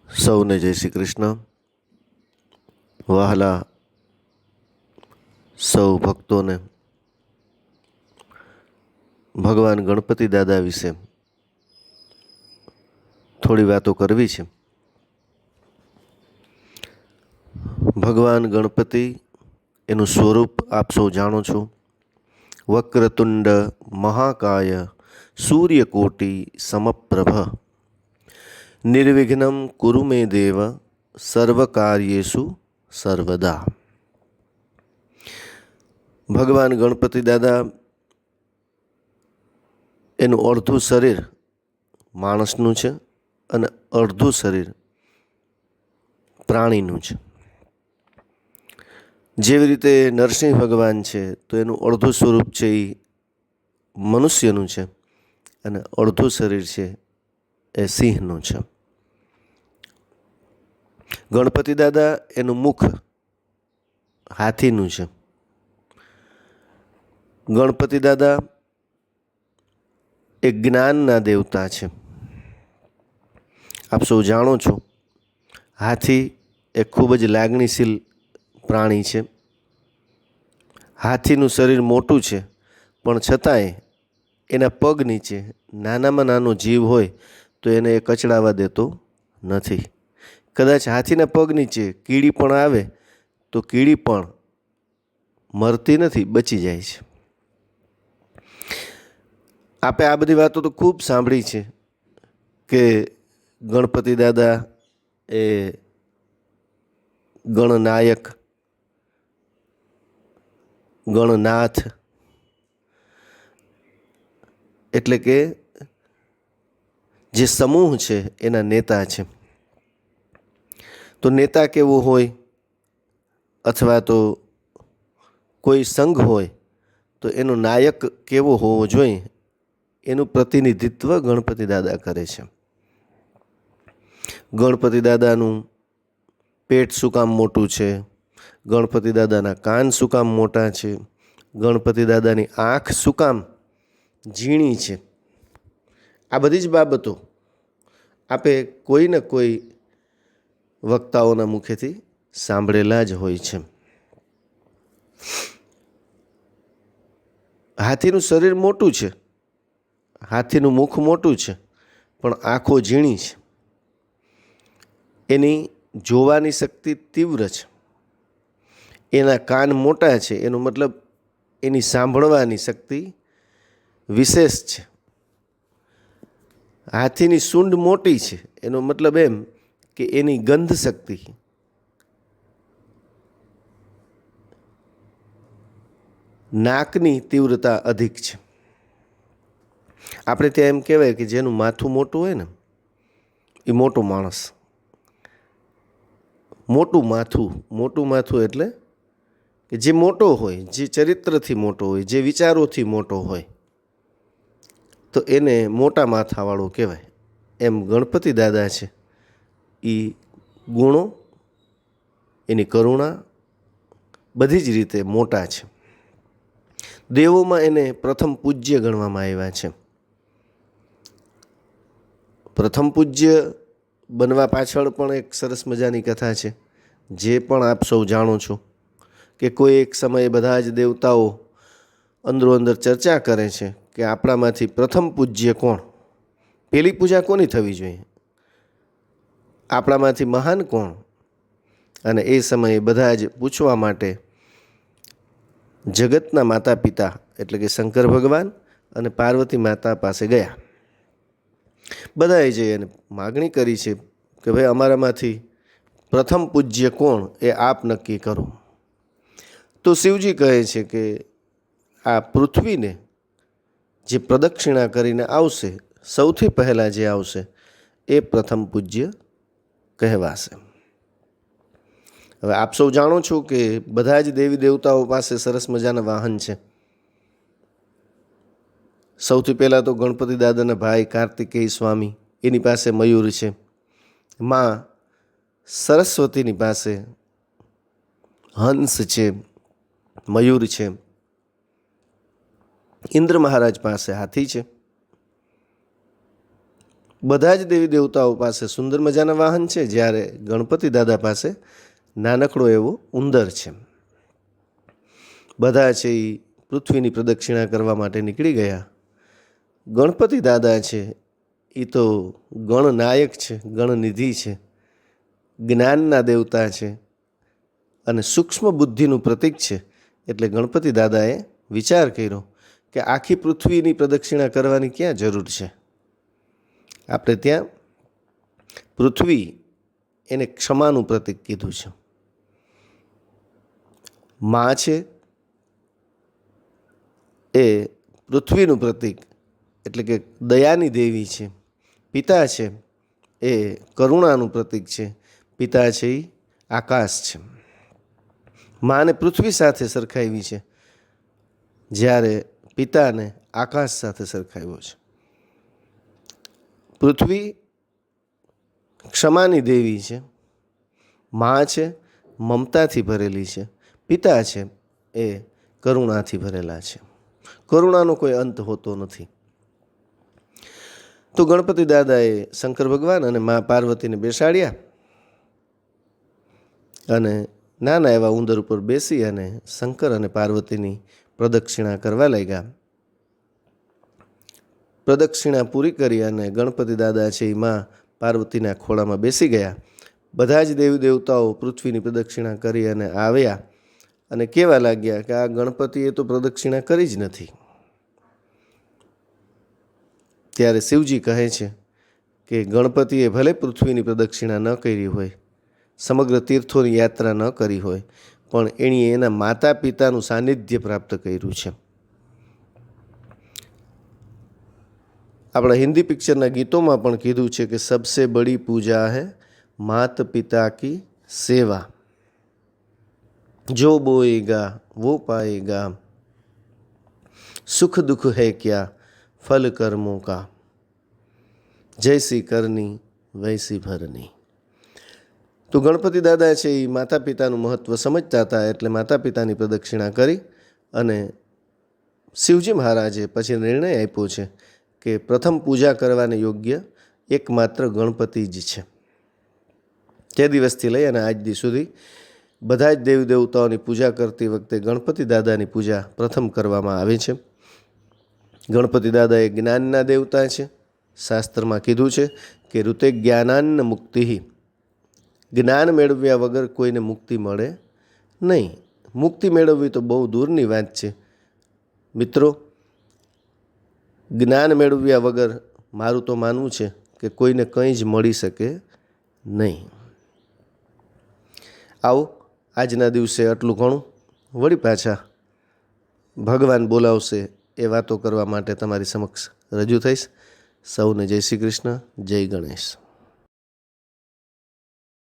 સૌને જય શ્રી કૃષ્ણ. વહાલા સૌ ભક્તોને ભગવાન ગણપતિ દાદા વિશે થોડી વાતો કરવી છે. ભગવાન ગણપતિ એનું સ્વરૂપ આપ સૌ જાણો છો. વક્રતુંડ મહાકાય સૂર્યકોટિ સમપ્રભ નિર્વિઘ્નમ કુરુ મે દેવ સર્વકાર્યેષુ સર્વદા. ભગવાન ગણપતિ દાદા એનું અડધું શરીર માણસનું છે અને અડધું શરીર પ્રાણીનું છે. જેવી રીતે નરસિંહ ભગવાન છે તો એનું અડધું સ્વરૂપ છે એ મનુષ્યનું છે અને અડધું શરીર છે એ સિંહનું છે. ગણપતિ દાદા એનું મુખ હાથીનું છે. ગણપતિ દાદા એ જ્ઞાનના દેવતા છે. આપ સૌ જાણો છો હાથી એ ખૂબ જ લાગણીશીલ પ્રાણી છે. હાથીનું શરીર મોટું છે પણ છતાંય એના પગ નીચે નાનામાં નાનો જીવ હોય તો એને એ કચડાવા દેતો નથી. કદાચ હાથીના પગ નીચે કીડી પણ આવે તો કીડી પણ મરતી નથી, બચી જાય છે. આપણે આ બધી વાતો તો ખૂબ સાંભળી છે કે ગણપતિ દાદા એ ગણનાયક, ગણનાથ એટલે કે જે સમૂહ છે એના નેતા છે. તો નેતા કેવો હોય અથવા તો કોઈ સંઘ હોય તો એનો નાયક કેવો હોવો જોઈએ એનું પ્રતિનિધિત્વ ગણપતિ દાદા કરે છે. ગણપતિ દાદાનું પેટ શું કામ મોટું છે, ગણપતિ દાદાના કાન શું કામ મોટા છે, ગણપતિ દાદાની આંખ શું કામ ઝીણી છે, આ બધી જ બાબતો આપે કોઈ ને કોઈ વક્તાઓના મુખેથી સાંભળેલા જ હોય છે. હાથીનું શરીર મોટું છે, હાથીનું મુખ મોટું છે પણ આંખો ઝીણી છે. એની જોવાની શક્તિ તીવ્ર છે. એના કાન મોટા છે એનો મતલબ એની સાંભળવાની શક્તિ વિશેષ છે. હાથીની સૂંઢ મોટી છે એનો મતલબ એમ કે એની ગંધ શક્તિ નાકની તીવ્રતા અધિક છે. આપણે ત્યાં એમ કહેવાય કે જેનું માથું મોટું હોય ને એ મોટો માણસ. મોટું માથું એટલે કે જે મોટો હોય, જે ચરિત્રથી મોટો હોય, જે વિચારોથી મોટો હોય તો એને મોટા માથાવાળો કહેવાય. એમ ગણપતિ દાદા છે એ ગુણો, એની કરુણા બધી જ રીતે મોટા છે. દેવોમાં એને પ્રથમ પૂજ્ય ગણવામાં આવ્યા છે. પ્રથમ પૂજ્ય બનવા પાછળ પણ એક સરસ મજાની કથા છે જે પણ આપ સૌ જાણો છો કે કોઈ એક સમયે બધા જ દેવતાઓ અંદરો અંદર ચર્ચા કરે છે કે આપણામાંથી પ્રથમ પૂજ્ય કોણ, પેલી પૂજા કોની થવી જોઈએ, આપણામાંથી મહાન કોણ. અને એ સમયે બધા જ પૂછવા માટે જગતના માતા પિતા એટલે કે શંકર ભગવાન અને પાર્વતી માતા પાસે ગયા. બધાએ જઈ અને માગણી કરી છે કે ભાઈ અમારામાંથી પ્રથમ પૂજ્ય કોણ એ આપ નક્કી કરો. તો શિવજી કહે છે કે આ પૃથ્વીને જે પ્રદક્ષિણા કરીને આવશે, સૌથી પહેલાં જે આવશે એ પ્રથમ પૂજ્ય કહેવાશે. હવે આપ સૌ જાણો છો કે બધા જ દેવી દેવતાઓ પાસે સરસ મજાના વાહન છે. સૌથી પહેલાં તો ગણપતિ દાદાના ભાઈ કાર્તિકેય સ્વામી એની પાસે મયુર છે. માં સરસ્વતીની પાસે હંસ છે, મયુર છે. ઇન્દ્ર મહારાજ પાસે હાથી છે. બધા જ દેવી દેવતાઓ પાસે સુંદર મજાના વાહન છે, જ્યારે ગણપતિ દાદા પાસે નાનકડો એવો ઉંદર છે. બધા છે એ પૃથ્વીની પ્રદક્ષિણા કરવા માટે નીકળી ગયા. ગણપતિ દાદા છે એ તો ગણનાયક છે, ગણનિધિ છે, જ્ઞાનના દેવતા છે અને સૂક્ષ્મ બુદ્ધિનું પ્રતીક છે. એટલે ગણપતિ દાદાએ વિચાર કર્યો કે આખી પૃથ્વીની પ્રદક્ષિણા કરવાની ક્યાં જરૂર છે. આપણે ત્યાં પૃથ્વી એને ક્ષમાનું પ્રતીક કીધું છે. મા છે એ પૃથ્વીનું પ્રતીક એટલે કે દયાની દેવી છે. પિતા છે એ કરુણાનું પ્રતીક છે. પિતા છે એ આકાશ છે. માને પૃથ્વી સાથે સરખાવી છે, જ્યારે પિતાને આકાશ સાથે સરખાવ્યો છે. પૃથ્વી ક્ષમાની દેવી છે. મા છે મમતાથી ભરેલી છે. પિતા છે એ કરુણાથી ભરેલા છે. કરુણાનો કોઈ અંત હોતો નથી. તો ગણપતિ દાદાએ શંકર ભગવાન અને મા પાર્વતીને બેસાડ્યા અને નાના એવા ઉંદર ઉપર બેસી અને શંકર અને પાર્વતીની પ્રદક્ષિણા કરવા લાગ્યા. પ્રદક્ષિણા પૂરી કરી અને ગણપતિ દાદા છે એ મા પાર્વતીના ખોળામાં બેસી ગયા. બધા જ દેવી દેવતાઓ પૃથ્વીની પ્રદક્ષિણા કરી અને આવ્યા અને કહેવા લાગ્યા કે આ ગણપતિએ તો પ્રદક્ષિણા કરી જ નથી. ત્યારે શિવજી કહે છે કે ગણપતિએ ભલે પૃથ્વીની પ્રદક્ષિણા ન કરી હોય, સમગ્ર તીર્થોની યાત્રા ન કરી હોય, પણ એણે એના માતા પિતાનું સાનિધ્ય પ્રાપ્ત કર્યું છે. આપણા હિન્દી પિક્ચરના ગીતોમાં પણ કીધું છે કે સબસે બડી પૂજા હૈ માત પિતા કી સેવા, જો બોએગા वो पाएगा, सुख दुख है क्या फल कर्मों का, जैसी करनी वैसी भरनी. તો ગણપતિ દાદા છે એ માતા પિતાનું મહત્ત્વ સમજતા હતા, એટલે માતા પિતાની પ્રદક્ષિણા કરી અને શિવજી મહારાજે પછી નિર્ણય આપ્યો છે કે પ્રથમ પૂજા કરવાને યોગ્ય એકમાત્ર ગણપતિ જ છે. તે દિવસથી લઈ અને આજ દી સુધી બધા જ દેવી દેવતાઓની પૂજા કરતી વખતે ગણપતિ દાદાની પૂજા પ્રથમ કરવામાં આવે છે. ગણપતિ દાદા એ જ્ઞાનના દેવતા છે. શાસ્ત્રમાં કીધું છે કે ઋતે જ્ઞાનાન્ન મુક્તિ, જ્ઞાન મેળવ્યા વગર કોઈને મુક્તિ મળે નહીં. મુક્તિ મેળવવી તો બહુ દૂરની વાત છે મિત્રો. જ્ઞાન મેળવ્યા વગર મારું તો માનવું છે કે કોઈને કંઈ જ મળી શકે નહીં. આવો આજના દિવસે આટલું ઘણું. વળી પાછા ભગવાન બોલાવશે એ વાતો કરવા માટે તમારી સમક્ષ રજૂ થઈશ. સૌને જય શ્રી કૃષ્ણ, જય ગણેશ.